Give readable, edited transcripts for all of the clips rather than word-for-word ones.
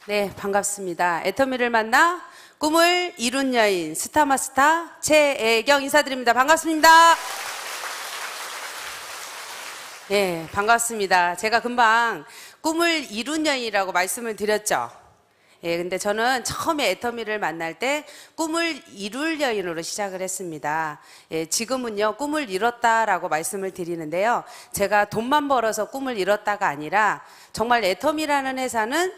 네, 반갑습니다. 애터미를 만나 꿈을 이룬 여인 스타마스타 최애경 인사드립니다. 반갑습니다. 네, 반갑습니다. 제가 금방 꿈을 이룬 여인이라고 말씀을 드렸죠. 예, 근데 저는 처음에 애터미를 만날 때 꿈을 이룰 여인으로 시작을 했습니다. 예, 지금은요, 꿈을 이뤘다라고 말씀을 드리는데요. 제가 돈만 벌어서 꿈을 이뤘다가 아니라 정말 애터미라는 회사는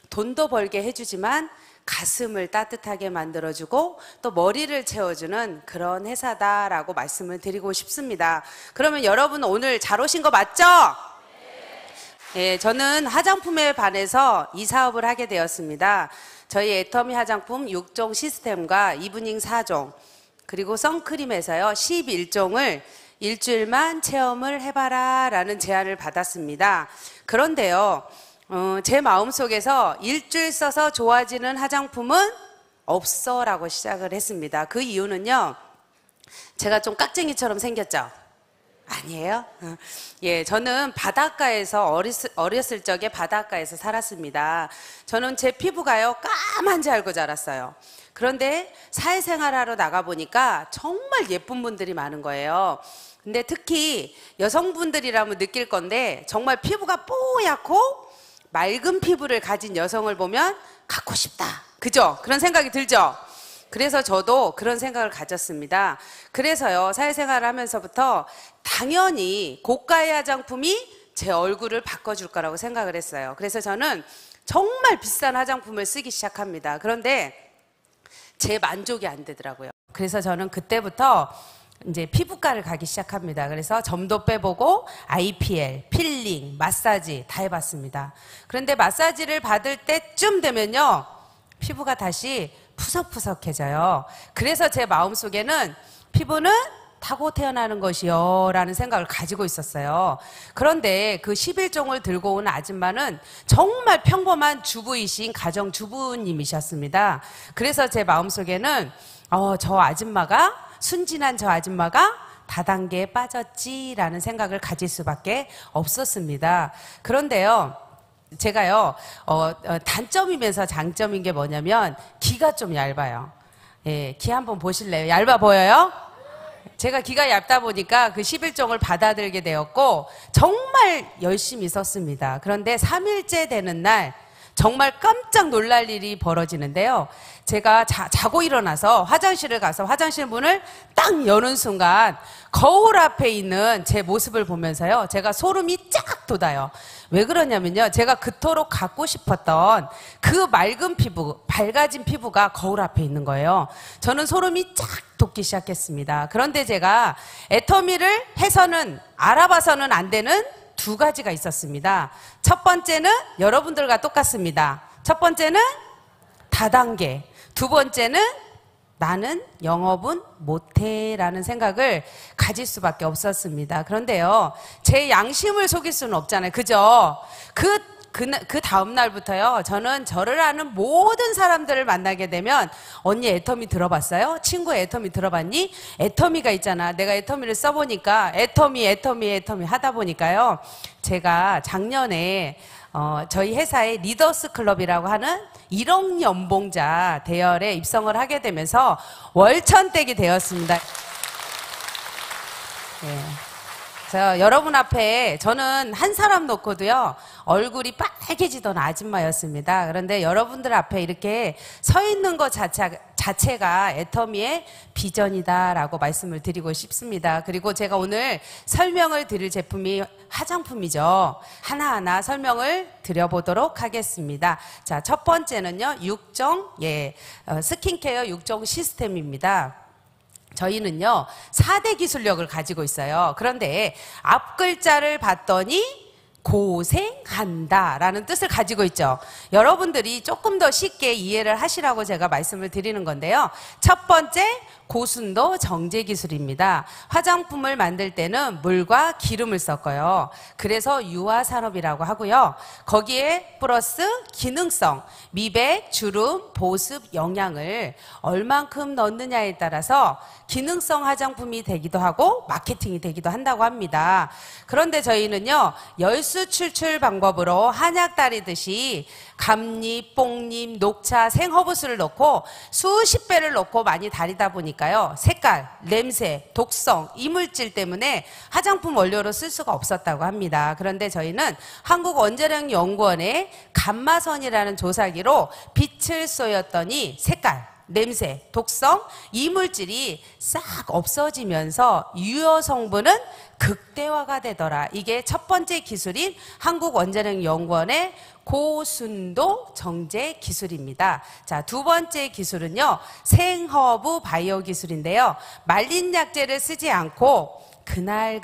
돈도 벌게 해주지만 가슴을 따뜻하게 만들어주고 또 머리를 채워주는 그런 회사다라고 말씀을 드리고 싶습니다. 그러면 여러분 오늘 잘 오신 거 맞죠? 예, 저는 화장품에 반해서 이 사업을 하게 되었습니다. 저희 애터미 화장품 6종 시스템과 이브닝 4종 그리고 선크림에서요 11종을 일주일만 체험을 해봐라 라는 제안을 받았습니다. 그런데요 제 마음속에서 일주일 써서 좋아지는 화장품은 없어 라고 시작을 했습니다. 그 이유는요, 제가 좀 깍쟁이처럼 생겼죠? 아니에요? 예, 저는 바닷가에서 어렸을 적에 바닷가에서 살았습니다. 저는 제 피부가요 까만지 알고 자랐어요. 그런데 사회생활하러 나가보니까 정말 예쁜 분들이 많은 거예요. 근데 특히 여성분들이라면 느낄 건데 정말 피부가 뽀얗고 맑은 피부를 가진 여성을 보면 갖고 싶다. 그죠? 그런 생각이 들죠? 그래서 저도 그런 생각을 가졌습니다. 그래서요, 사회생활을 하면서부터 당연히 고가의 화장품이 제 얼굴을 바꿔줄 거라고 생각을 했어요. 그래서 저는 정말 비싼 화장품을 쓰기 시작합니다. 그런데 제 만족이 안 되더라고요. 그래서 저는 그때부터 이제 피부과를 가기 시작합니다. 그래서 점도 빼보고 IPL, 필링, 마사지 다 해봤습니다. 그런데 마사지를 받을 때쯤 되면요, 피부가 다시 푸석푸석해져요. 그래서 제 마음속에는 피부는 타고 태어나는 것이요 라는 생각을 가지고 있었어요. 그런데 그 11종을 들고 온 아줌마는 정말 평범한 주부이신 가정주부님이셨습니다. 그래서 제 마음속에는 저 아줌마가 순진한 저 아줌마가 다단계에 빠졌지라는 생각을 가질 수밖에 없었습니다. 그런데요, 제가요, 단점이면서 장점인 게 뭐냐면 기가 좀 얇아요. 예, 기 한번 보실래요? 얇아 보여요? 제가 기가 얇다 보니까 그 11종을 받아들게 되었고 정말 열심히 썼습니다. 그런데 3일째 되는 날 정말 깜짝 놀랄 일이 벌어지는데요. 제가 자고 일어나서 화장실을 가서 화장실 문을 딱 여는 순간 거울 앞에 있는 제 모습을 보면서요, 제가 소름이 쫙 돋아요. 왜 그러냐면요, 제가 그토록 갖고 싶었던 그 맑은 피부, 밝아진 피부가 거울 앞에 있는 거예요. 저는 소름이 쫙 돋기 시작했습니다. 그런데 제가 애터미를 해서는, 알아봐서는 안 되는 두 가지가 있었습니다. 첫 번째는 여러분들과 똑같습니다. 첫 번째는 다단계, 두 번째는 나는 영업은 못해 라는 생각을 가질 수밖에 없었습니다. 그런데요, 제 양심을 속일 수는 없잖아요. 그죠? 그 다음 날부터요, 저는 저를 아는 모든 사람들을 만나게 되면 언니 애터미 들어봤어요? 친구 애터미 들어봤니? 애터미가 있잖아. 내가 애터미를 써보니까 애터미 하다 보니까요, 제가 작년에 저희 회사의 리더스 클럽이라고 하는 1억 연봉자 대열에 입성을 하게 되면서 월천댁이 되었습니다. 네. 그래서 여러분 앞에 저는 한 사람 놓고도요, 얼굴이 빨개지던 아줌마였습니다. 그런데 여러분들 앞에 이렇게 서 있는 것 자체가 애터미의 비전이다라고 말씀을 드리고 싶습니다. 그리고 제가 오늘 설명을 드릴 제품이 화장품이죠. 하나하나 설명을 드려보도록 하겠습니다. 자, 첫 번째는요, 6종, 스킨케어 6종 시스템입니다. 저희는요 4대 기술력을 가지고 있어요. 그런데 앞 글자를 봤더니 고생한다 라는 뜻을 가지고 있죠. 여러분들이 조금 더 쉽게 이해를 하시라고 제가 말씀을 드리는 건데요. 첫 번째, 고순도 정제 기술입니다. 화장품을 만들 때는 물과 기름을 섞어요. 그래서 유화산업이라고 하고요. 거기에 플러스 기능성, 미백, 주름, 보습, 영양을 얼만큼 넣느냐에 따라서 기능성 화장품이 되기도 하고 마케팅이 되기도 한다고 합니다. 그런데 저희는요, 온수 추출 방법으로 한약 다리듯이 감잎, 뽕잎, 녹차, 생허브수를 넣고 수십 배를 넣고 많이 다리다 보니까요. 색깔, 냄새, 독성, 이물질 때문에 화장품 원료로 쓸 수가 없었다고 합니다. 그런데 저희는 한국원자력연구원의 감마선이라는 조사기로 빛을 쏘였더니 색깔, 냄새, 독성, 이물질이 싹 없어지면서 유효 성분은 극대화가 되더라. 이게 첫 번째 기술인 한국원자력연구원의 고순도 정제 기술입니다. 자, 두 번째 기술은요, 생허브 바이오 기술인데요. 말린 약재를 쓰지 않고 그날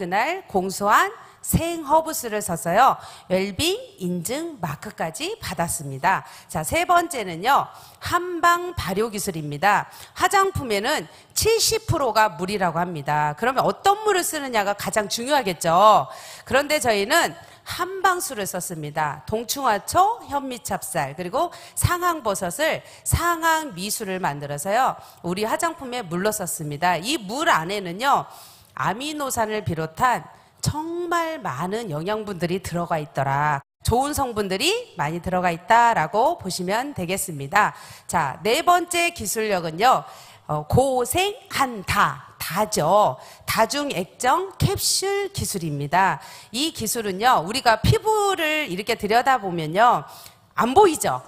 공수한 생허브수를 써서요, 웰빙 인증 마크까지 받았습니다. 자, 세 번째는요, 한방 발효 기술입니다. 화장품에는 70%가 물이라고 합니다. 그러면 어떤 물을 쓰느냐가 가장 중요하겠죠. 그런데 저희는 한방수를 썼습니다. 동충하초, 현미찹쌀, 그리고 상황버섯을 상황미수를 만들어서요, 우리 화장품에 물로 썼습니다. 이 물 안에는요, 아미노산을 비롯한 정말 많은 영양분들이 들어가 있더라. 좋은 성분들이 많이 들어가 있다라고 보시면 되겠습니다. 자, 네 번째 기술력은요, 고생한다죠. 다중액정 캡슐 기술입니다. 이 기술은요, 우리가 피부를 이렇게 들여다보면요, 안 보이죠?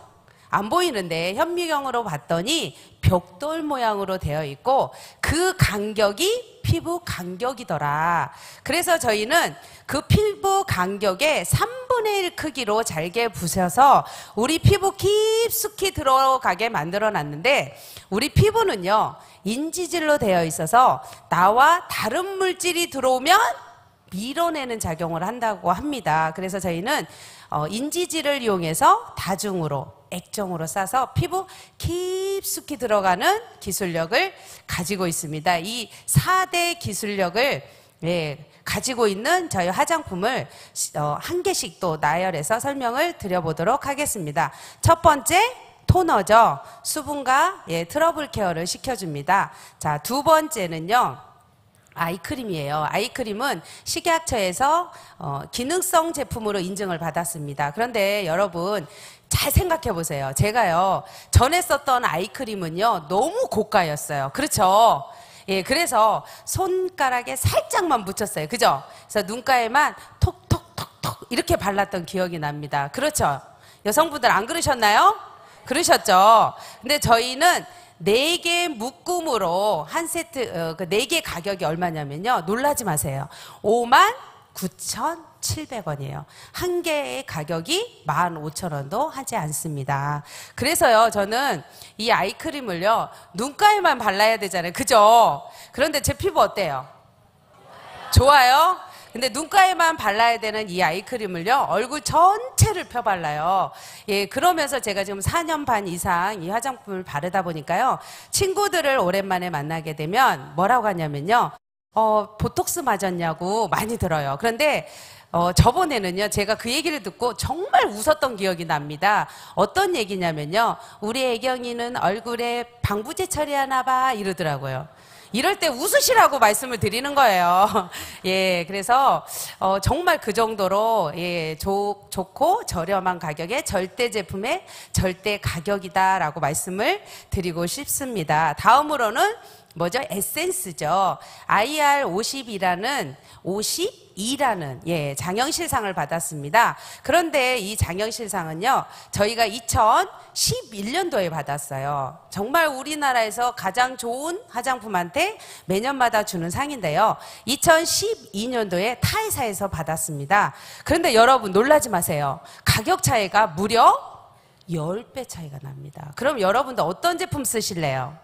안 보이는데 현미경으로 봤더니 벽돌 모양으로 되어 있고 그 간격이 피부 간격이더라. 그래서 저희는 그 피부 간격의 3분의 1 크기로 잘게 부셔서 우리 피부 깊숙이 들어가게 만들어 놨는데, 우리 피부는요, 인지질로 되어 있어서 나와 다른 물질이 들어오면 밀어내는 작용을 한다고 합니다. 그래서 저희는 인지질을 이용해서 다중으로, 액정으로 싸서 피부 깊숙이 들어가는 기술력을 가지고 있습니다. 이 4대 기술력을 가지고 있는 저희 화장품을 한 개씩 또 나열해서 설명을 드려보도록 하겠습니다. 첫 번째, 토너죠. 수분과 트러블 케어를 시켜줍니다. 자, 두 번째는요, 아이크림이에요. 아이크림은 식약처에서 기능성 제품으로 인증을 받았습니다. 그런데 여러분 잘 생각해 보세요. 제가요, 전에 썼던 아이크림은요, 너무 고가였어요. 그렇죠? 예, 그래서 손가락에 살짝만 묻혔어요. 그죠? 그래서 눈가에만 톡톡톡톡 이렇게 발랐던 기억이 납니다. 그렇죠? 여성분들 안 그러셨나요? 그러셨죠? 근데 저희는 4개 묶음으로 한 세트, 4개 가격이 얼마냐면요, 놀라지 마세요. 59,700원이에요. 한 개의 가격이 15,000원도 하지 않습니다. 그래서요, 저는 이 아이크림을요, 눈가에만 발라야 되잖아요. 그죠? 그런데 제 피부 어때요? 좋아요? 근데 눈가에만 발라야 되는 이 아이크림을요, 얼굴 전체를 펴발라요. 예, 그러면서 제가 지금 4년 반 이상 이 화장품을 바르다 보니까요, 친구들을 오랜만에 만나게 되면 뭐라고 하냐면요, 보톡스 맞았냐고 많이 들어요. 그런데 저번에는요, 제가 그 얘기를 듣고 정말 웃었던 기억이 납니다. 어떤 얘기냐면요, 우리 애경이는 얼굴에 방부제 처리하나 봐 이러더라고요. 이럴 때 웃으시라고 말씀을 드리는 거예요. 예, 그래서 정말 그 정도로 좋고 저렴한 가격의 절대 제품의 절대 가격이다라고 말씀을 드리고 싶습니다. 다음으로는 뭐죠? 에센스죠. IR52라는 장영실상을 받았습니다. 그런데 이 장영실상은요, 저희가 2011년도에 받았어요. 정말 우리나라에서 가장 좋은 화장품한테 매년마다 주는 상인데요, 2012년도에 타회사에서 받았습니다. 그런데 여러분 놀라지 마세요. 가격 차이가 무려 10배 차이가 납니다. 그럼 여러분도 어떤 제품 쓰실래요?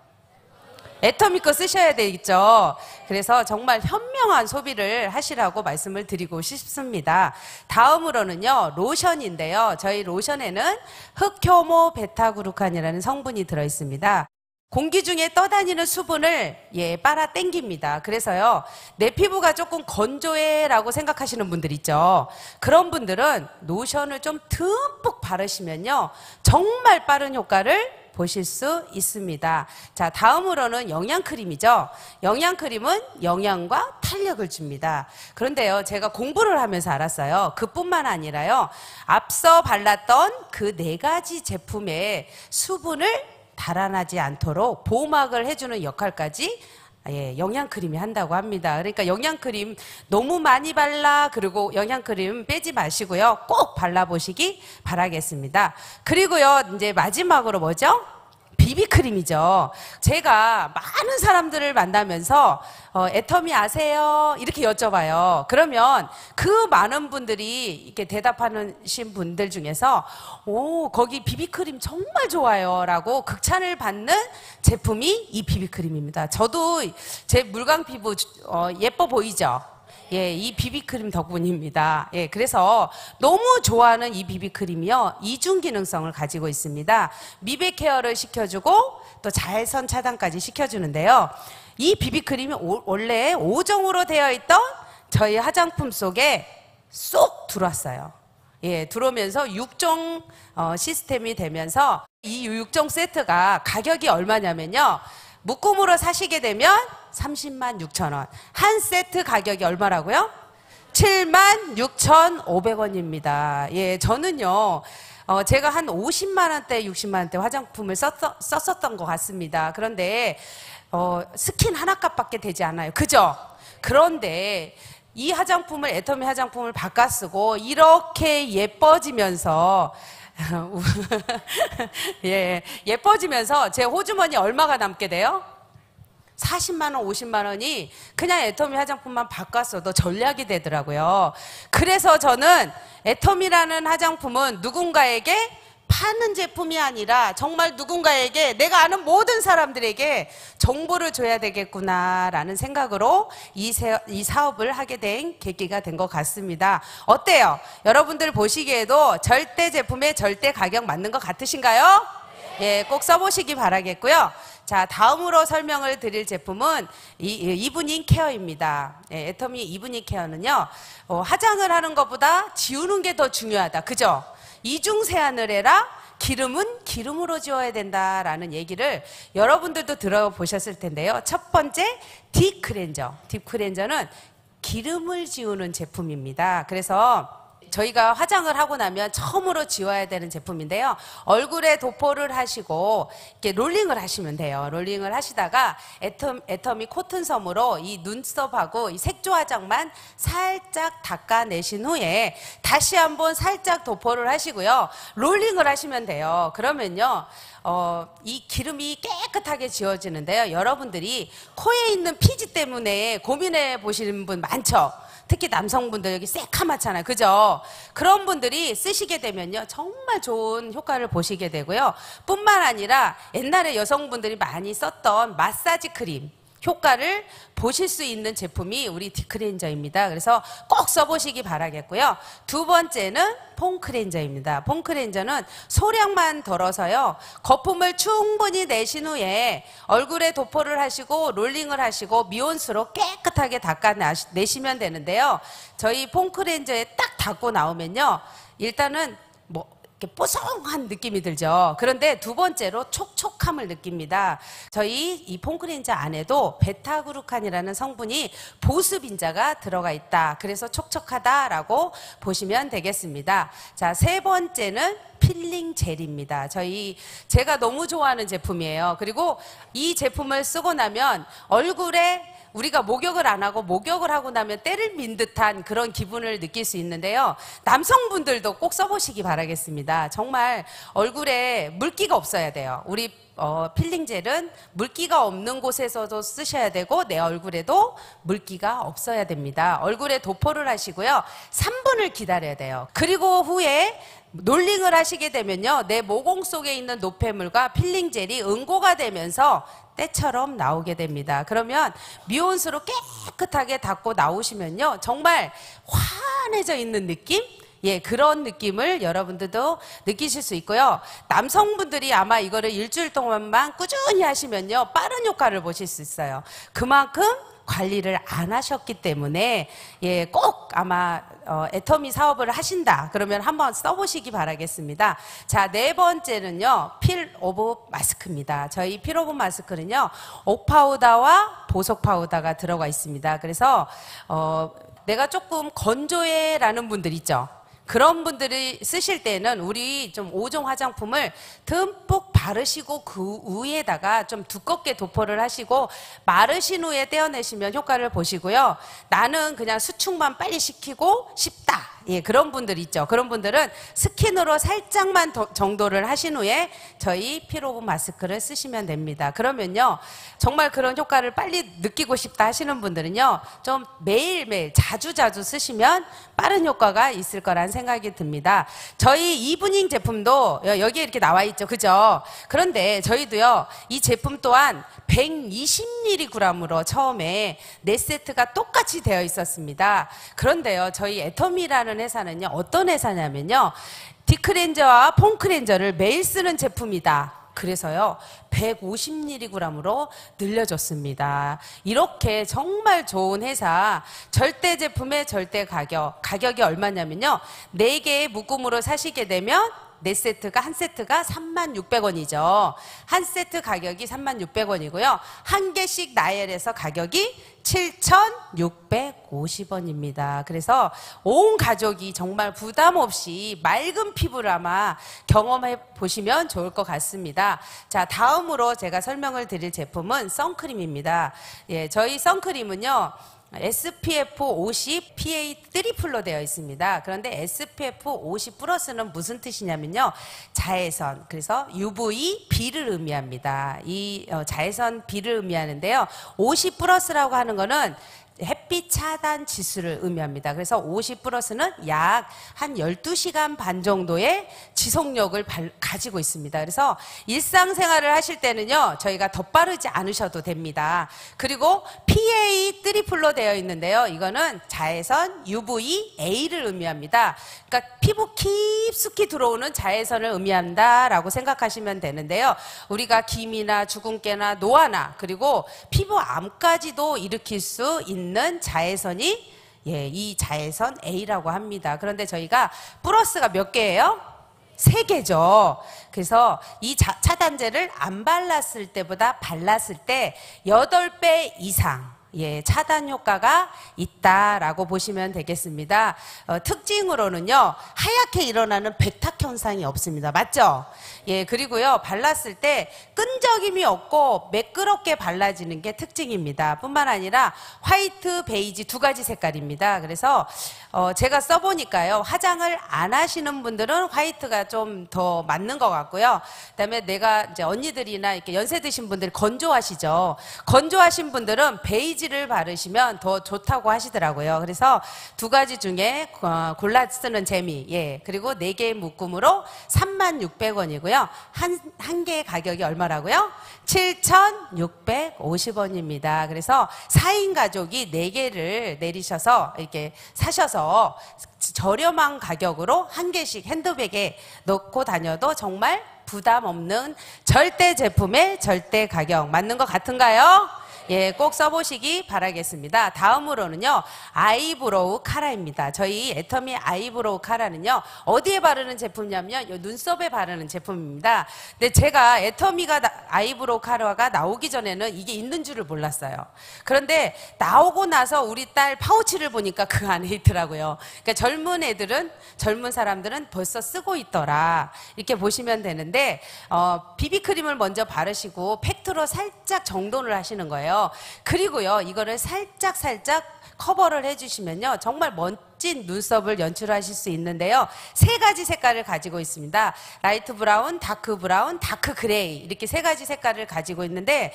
애터미 거 쓰셔야 되겠죠. 그래서 정말 현명한 소비를 하시라고 말씀을 드리고 싶습니다. 다음으로는요, 로션인데요. 저희 로션에는 흑효모 베타그루칸이라는 성분이 들어있습니다. 공기 중에 떠다니는 수분을 빨아 당깁니다. 그래서요, 내 피부가 조금 건조해 라고 생각하시는 분들 있죠. 그런 분들은 로션을 좀 듬뿍 바르시면요, 정말 빠른 효과를 보실 수 있습니다. 자, 다음으로는 영양크림이죠. 영양크림은 영양과 탄력을 줍니다. 그런데요, 제가 공부를 하면서 알았어요. 그뿐만 아니라요, 앞서 발랐던 그 4가지 제품의 수분을 달아나지 않도록 보호막을 해주는 역할까지 영양크림이 한다고 합니다. 그러니까 영양크림 너무 많이 발라, 그리고 영양크림 빼지 마시고요. 꼭 발라보시기 바라겠습니다. 그리고요, 이제 마지막으로 뭐죠? 비비크림이죠. 제가 많은 사람들을 만나면서 애터미 아세요? 이렇게 여쭤봐요. 그러면 그 많은 분들이 이렇게 대답하신 분들 중에서 거기 비비크림 정말 좋아요 라고 극찬을 받는 제품이 이 비비크림입니다. 저도 제 물광 피부 예뻐 보이죠? 예, 이 비비크림 덕분입니다. 예, 그래서 너무 좋아하는 이 비비크림이요, 이중 기능성을 가지고 있습니다. 미백 케어를 시켜주고 또 자외선 차단까지 시켜주는데요. 이 비비크림이 원래 5종으로 되어 있던 저희 화장품 속에 쏙 들어왔어요. 예, 들어오면서 6종 시스템이 되면서 이 6종 세트가 가격이 얼마냐면요, 묶음으로 사시게 되면 30만 6천 원. 한 세트 가격이 얼마라고요? 7만 6,500원입니다. 예, 저는요, 제가 한 50만 원대, 60만 원대 화장품을 썼었던 것 같습니다. 그런데, 스킨 하나 값밖에 되지 않아요. 그죠? 그런데, 이 화장품을, 애터미 화장품을 바꿔 쓰고, 이렇게 예뻐지면서, 예, 예뻐지면서 제 호주머니 얼마가 남게 돼요? 40만 원, 50만 원이 그냥 애터미 화장품만 바꿨어도 전략이 되더라고요. 그래서 저는 애터미라는 화장품은 누군가에게 파는 제품이 아니라 정말 누군가에게, 내가 아는 모든 사람들에게 정보를 줘야 되겠구나라는 생각으로 이 사업을 하게 된 계기가 된 것 같습니다. 어때요? 여러분들 보시기에도 절대 제품에 절대 가격 맞는 것 같으신가요? 예, 꼭 써보시기 바라겠고요. 자, 다음으로 설명을 드릴 제품은 이브닝 케어입니다. 예, 애터미 이브닝 케어는요, 화장을 하는 것보다 지우는 게 더 중요하다. 그죠? 이중 세안을 해라, 기름은 기름으로 지워야 된다라는 얘기를 여러분들도 들어보셨을 텐데요. 첫 번째, 딥클렌저. 딥클렌저는 기름을 지우는 제품입니다. 그래서 저희가 화장을 하고 나면 처음으로 지워야 되는 제품인데요. 얼굴에 도포를 하시고 이렇게 롤링을 하시면 돼요. 롤링을 하시다가 애터미 코튼솜으로 이 눈썹하고 이 색조 화장만 살짝 닦아내신 후에 다시 한번 살짝 도포를 하시고요. 롤링을 하시면 돼요. 그러면요, 이 기름이 깨끗하게 지워지는데요. 여러분들이 코에 있는 피지 때문에 고민해 보시는 분 많죠? 특히 남성분들 여기 새카맣잖아요. 그죠? 그런 분들이 쓰시게 되면요, 정말 좋은 효과를 보시게 되고요. 뿐만 아니라 옛날에 여성분들이 많이 썼던 마사지 크림 효과를 보실 수 있는 제품이 우리 딥클렌저입니다. 그래서 꼭 써보시기 바라겠고요. 두 번째는 폼클렌저입니다. 폼클렌저는 소량만 덜어서요, 거품을 충분히 내신 후에 얼굴에 도포를 하시고 롤링을 하시고 미온수로 깨끗하게 닦아내시면 되는데요. 저희 폼클렌저에 딱 닦고 나오면요, 일단은 이렇게 뽀송한 느낌이 들죠. 그런데 두 번째로 촉촉함을 느낍니다. 저희 이 폼클렌저 안에도 베타그루칸이라는 성분이 보습인자가 들어가 있다. 그래서 촉촉하다라고 보시면 되겠습니다. 자, 세 번째는 필링 젤입니다. 제가 너무 좋아하는 제품이에요. 그리고 이 제품을 쓰고 나면 얼굴에 우리가 목욕을 안 하고 목욕을 하고 나면 때를 민 듯한 그런 기분을 느낄 수 있는데요. 남성분들도 꼭 써보시기 바라겠습니다. 정말 얼굴에 물기가 없어야 돼요. 우리 필링 젤은 물기가 없는 곳에서도 쓰셔야 되고 내 얼굴에도 물기가 없어야 됩니다. 얼굴에 도포를 하시고요. 3분을 기다려야 돼요. 그리고 후에 롤링을 하시게 되면요, 내 모공 속에 있는 노폐물과 필링 젤이 응고가 되면서 때처럼 나오게 됩니다. 그러면 미온수로 깨끗하게 닦고 나오시면요, 정말 환해져 있는 느낌? 예, 그런 느낌을 여러분들도 느끼실 수 있고요. 남성분들이 아마 이거를 일주일 동안만 꾸준히 하시면요, 빠른 효과를 보실 수 있어요. 그만큼 관리를 안 하셨기 때문에 예, 꼭 아마 애터미 사업을 하신다 그러면 한번 써보시기 바라겠습니다. 자, 네 번째는요, 필 오브 마스크입니다. 저희 필 오브 마스크는요, 옥 파우더와 보석 파우더가 들어가 있습니다. 그래서 내가 조금 건조해라는 분들 있죠. 그런 분들이 쓰실 때는 우리 좀 5종 화장품을 듬뿍 바르시고 그 위에다가 좀 두껍게 도포를 하시고 마르신 후에 떼어내시면 효과를 보시고요. 나는 그냥 수축만 빨리 시키고 싶다. 예, 그런 분들 있죠. 그런 분들은 스킨으로 살짝만 정도를 하신 후에 저희 필 오브 마스크를 쓰시면 됩니다. 그러면요, 정말 그런 효과를 빨리 느끼고 싶다 하시는 분들은요, 좀 매일매일 자주자주 쓰시면 빠른 효과가 있을 거란 생각이 듭니다. 저희 이브닝 제품도 여기에 이렇게 나와 있죠. 그죠? 그런데 저희도요, 이 제품 또한 120mg으로 처음에 4세트가 똑같이 되어 있었습니다. 그런데요, 저희 애터미라는 회사는요, 어떤 회사냐면요, 딥클렌저와 폼클렌저를 매일 쓰는 제품이다. 그래서요, 150mg으로 늘려줬습니다. 이렇게 정말 좋은 회사, 절대 제품의 절대 가격이 얼마냐면요, 4개의 묶음으로 사시게 되면 4세트가, 한 세트가 36,600원이죠. 한 세트 가격이 36,600원이고요. 한 개씩 나열해서 가격이 7,650원입니다. 그래서 온 가족이 정말 부담 없이 맑은 피부를 아마 경험해 보시면 좋을 것 같습니다. 자, 다음으로 제가 설명을 드릴 제품은 선크림입니다. 예, 저희 선크림은요, SPF 50 PA 트리플로 되어 있습니다. 그런데 SPF 50 플러스는 무슨 뜻이냐면요, 자외선, 그래서 UV B를 의미합니다. 이 자외선 B를 의미하는데요, 50 플러스라고 하는 거는 햇빛 차단 지수를 의미합니다. 그래서 50 플러스는 약 한 12시간 반 정도의 지속력을 가지고 있습니다. 그래서 일상생활을 하실 때는요, 저희가 덧바르지 않으셔도 됩니다. 그리고 PA 트리플로 되어 있는데요, 이거는 자외선 UVA를 의미합니다. 그러니까 피부 깊숙이 들어오는 자외선을 의미한다라고 생각하시면 되는데요, 우리가 기미나 주근깨나 노화나 그리고 피부암까지도 일으킬 수 있는 자외선이, 예, 이 자외선 A라고 합니다. 그런데 저희가 플러스가 몇 개예요? 3개죠. 그래서 이 차단제를 안 발랐을 때보다 발랐을 때 8배 이상, 예, 차단 효과가 있다라고 보시면 되겠습니다. 특징으로는요, 하얗게 일어나는 백탁 현상이 없습니다. 맞죠? 예, 그리고요, 발랐을 때 끈적임이 없고 매끄럽게 발라지는 게 특징입니다. 뿐만 아니라 화이트, 베이지 2가지 색깔입니다. 그래서 제가 써보니까요, 화장을 안 하시는 분들은 화이트가 좀 더 맞는 것 같고요. 그다음에 내가 이제 언니들이나 이렇게 연세 드신 분들이 건조하시죠. 건조하신 분들은 베이지를 바르시면 더 좋다고 하시더라고요. 그래서 2가지 중에 골라 쓰는 재미, 예, 그리고 4개의 묶음으로 36,600원이고요. 한 개의 가격이 얼마라고요? 7,650원입니다. 그래서 4인 가족이 4개를 내리셔서 이렇게 사셔서 저렴한 가격으로 한 개씩 핸드백에 넣고 다녀도 정말 부담 없는 절대 제품의 절대 가격 맞는 것 같은가요? 예, 꼭 써보시기 바라겠습니다. 다음으로는요, 아이브로우 카라입니다. 저희 애터미 아이브로우 카라는요, 어디에 바르는 제품이냐면요, 눈썹에 바르는 제품입니다. 근데 제가 애터미가 아이브로우 카라가 나오기 전에는 이게 있는 줄을 몰랐어요. 그런데 나오고 나서 우리 딸 파우치를 보니까 그 안에 있더라고요. 그러니까 젊은 사람들은 벌써 쓰고 있더라, 이렇게 보시면 되는데, 비비크림을 먼저 바르시고 팩트로 살짝 정돈을 하시는 거예요. 그리고요, 이거를 살짝 커버를 해주시면요, 정말 멋진 눈썹을 연출하실 수 있는데요, 3가지 색깔을 가지고 있습니다. 라이트 브라운, 다크 그레이, 이렇게 3가지 색깔을 가지고 있는데,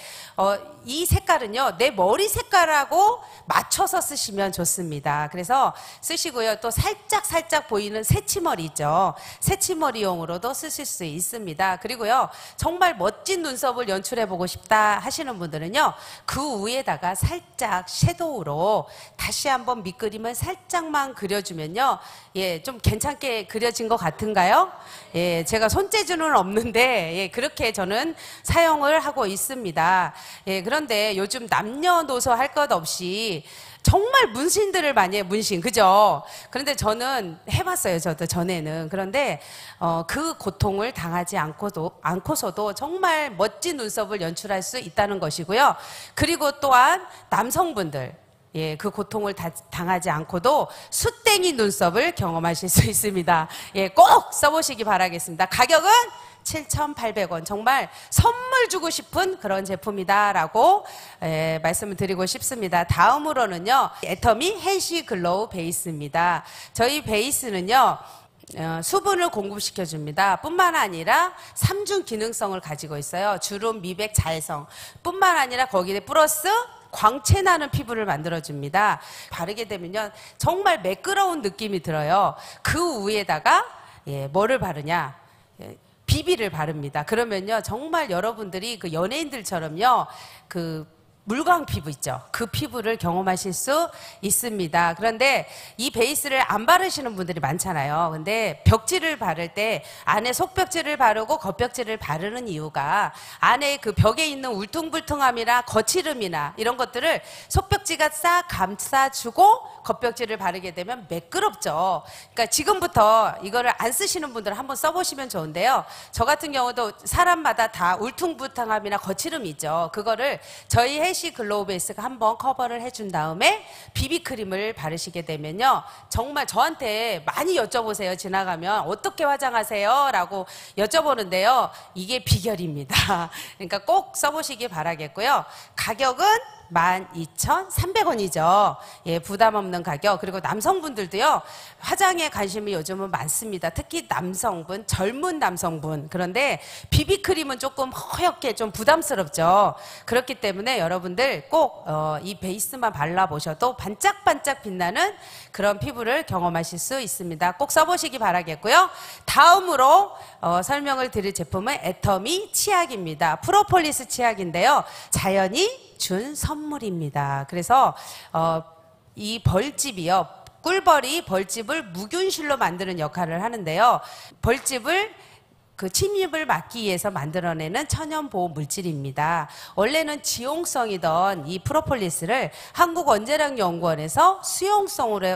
이 색깔은요, 내 머리 색깔하고 맞춰서 쓰시면 좋습니다. 그래서 쓰시고요, 또 살짝 보이는 새치머리 있죠. 새치머리용으로도 쓰실 수 있습니다. 그리고요, 정말 멋진 눈썹을 연출해보고 싶다 하시는 분들은요, 그 위에다가 살짝 섀도우로 다시 한번 밑그림을 살짝만 그려주면요. 예, 좀 괜찮게 그려진 것 같은가요? 예, 제가 손재주는 없는데, 예, 그렇게 저는 사용을 하고 있습니다. 예, 그런데 요즘 남녀노소 할 것 없이 정말 문신들을 많이 해요, 문신. 그죠? 그런데 저는 해봤어요, 저도 전에는. 그런데, 그 고통을 당하지 않고서도 정말 멋진 눈썹을 연출할 수 있다는 것이고요. 그리고 또한 남성분들, 예, 그 고통을 당하지 않고도 숫땡이 눈썹을 경험하실 수 있습니다. 예, 꼭 써보시기 바라겠습니다. 가격은 7,800원. 정말 선물 주고 싶은 그런 제품이다라고 말씀을 드리고 싶습니다. 다음으로는요, 애터미 헬시 글로우 베이스입니다. 저희 베이스는요, 수분을 공급시켜줍니다. 뿐만 아니라 3중 기능성을 가지고 있어요. 주름, 미백, 자외선. 뿐만 아니라 거기에 플러스 광채 나는 피부를 만들어줍니다. 바르게 되면요, 정말 매끄러운 느낌이 들어요. 그 위에다가 뭐를 바르냐? 비비를 바릅니다. 그러면요, 정말 여러분들이 그 연예인들처럼요, 그 물광 피부 있죠? 그 피부를 경험하실 수 있습니다. 그런데 이 베이스를 안 바르시는 분들이 많잖아요. 근데 벽지를 바를 때 안에 속벽지를 바르고 겉벽지를 바르는 이유가 안에 그 벽에 있는 울퉁불퉁함이나 거칠음이나 이런 것들을 속벽지가 싹 감싸주고 겉벽지를 바르게 되면 매끄럽죠. 그러니까 지금부터 이거를 안 쓰시는 분들은 한번 써보시면 좋은데요. 저 같은 경우도 사람마다 다 울퉁불퉁함이나 거칠음이 있죠. 그거를 저희 헬시 글로우 베이스가 한번 커버를 해준 다음에 비비크림을 바르시게 되면요, 정말 저한테 많이 여쭤보세요. 지나가면 어떻게 화장하세요? 라고 여쭤보는데요, 이게 비결입니다. 그러니까 꼭 써보시기 바라겠고요. 가격은 12,300원이죠. 예, 부담 없는 가격. 그리고 남성분들도요, 화장에 관심이 요즘은 많습니다. 특히 남성분, 젊은 남성분. 그런데 비비크림은 조금 허옇게 좀 부담스럽죠. 그렇기 때문에 여러분들 꼭 이 베이스만 발라보셔도 반짝반짝 빛나는 그런 피부를 경험하실 수 있습니다. 꼭 써보시기 바라겠고요. 다음으로 설명을 드릴 제품은 애터미 치약입니다. 프로폴리스 치약인데요, 자연이 준 선물입니다. 그래서 이 벌집이요, 꿀벌이 벌집을 무균실로 만드는 역할을 하는데요, 벌집을 그 침입을 막기 위해서 만들어내는 천연 보호 물질입니다. 원래는 지용성이던 이 프로폴리스를 한국원자력연구원에서 수용성으로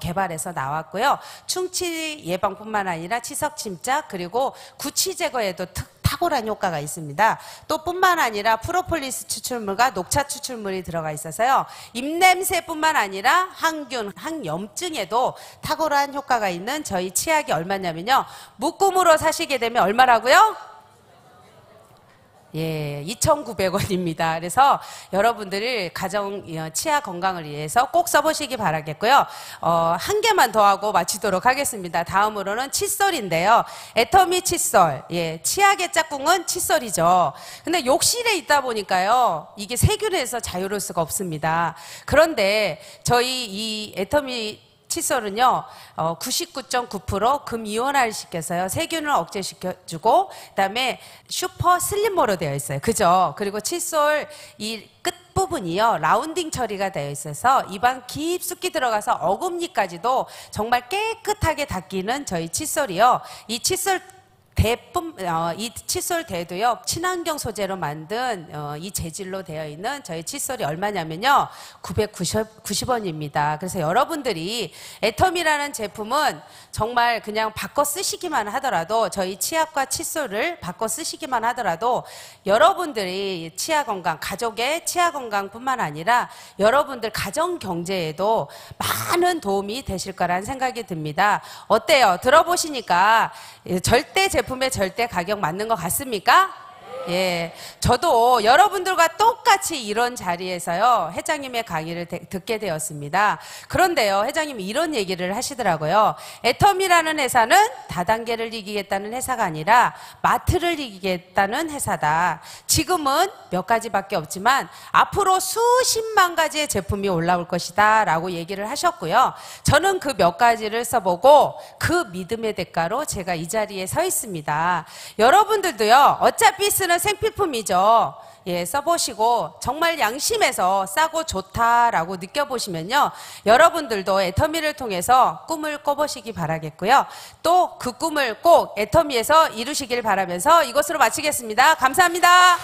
개발해서 나왔고요. 충치 예방뿐만 아니라 치석 침착 그리고 구취 제거에도 탁월한 효과가 있습니다. 또 뿐만 아니라 프로폴리스 추출물과 녹차 추출물이 들어가 있어서요, 입냄새뿐만 아니라 항균, 항염증에도 탁월한 효과가 있는 저희 치약이 얼마냐면요, 묶음으로 사시게 되면 얼마라고요? 예, 2,900원입니다. 그래서 여러분들이 가정 치아 건강을 위해서 꼭 써보시기 바라겠고요. 한 개만 더 하고 마치도록 하겠습니다. 다음으로는 칫솔인데요. 애터미 칫솔. 예, 치약의 짝꿍은 칫솔이죠. 근데 욕실에 있다 보니까요, 이게 세균에서 자유로울 수가 없습니다. 그런데 저희 이 애터미 칫솔은요, 99.9% 금이온화를 시켜서요, 세균을 억제시켜주고, 그 다음에 슈퍼 슬림모로 되어 있어요. 그죠? 그리고 칫솔 이 끝부분이요, 라운딩 처리가 되어 있어서 입안 깊숙이 들어가서 어금니까지도 정말 깨끗하게 닦이는 저희 칫솔이요. 이 칫솔 이 칫솔 대도요, 친환경 소재로 만든 이 재질로 되어 있는 저희 칫솔이 얼마냐면요, 990원입니다. 그래서 여러분들이 애터미라는 제품은 정말 그냥 바꿔 쓰시기만 하더라도, 저희 치약과 칫솔을 바꿔 쓰시기만 하더라도 여러분들이 치아 건강, 가족의 치아 건강뿐만 아니라 여러분들 가정 경제에도 많은 도움이 되실 거라는 생각이 듭니다. 어때요? 들어보시니까 절대 제품의 절대 가격 맞는 것 같습니까? 예, 저도 여러분들과 똑같이 이런 자리에서요, 회장님의 강의를 듣게 되었습니다. 그런데요, 회장님이 이런 얘기를 하시더라고요. 애터미라는 회사는 다단계를 이기겠다는 회사가 아니라 마트를 이기겠다는 회사다. 지금은 몇 가지밖에 없지만 앞으로 수십만 가지의 제품이 올라올 것이다 라고 얘기를 하셨고요. 저는 그 몇 가지를 써보고 그 믿음의 대가로 제가 이 자리에 서 있습니다. 여러분들도요, 어차피 쓰는 생필품이죠. 써보시고 정말 양심에서 싸고 좋다라고 느껴보시면요. 여러분들도 애터미를 통해서 꿈을 꿔보시기 바라겠고요. 또 그 꿈을 꼭 애터미에서 이루시길 바라면서 이것으로 마치겠습니다. 감사합니다.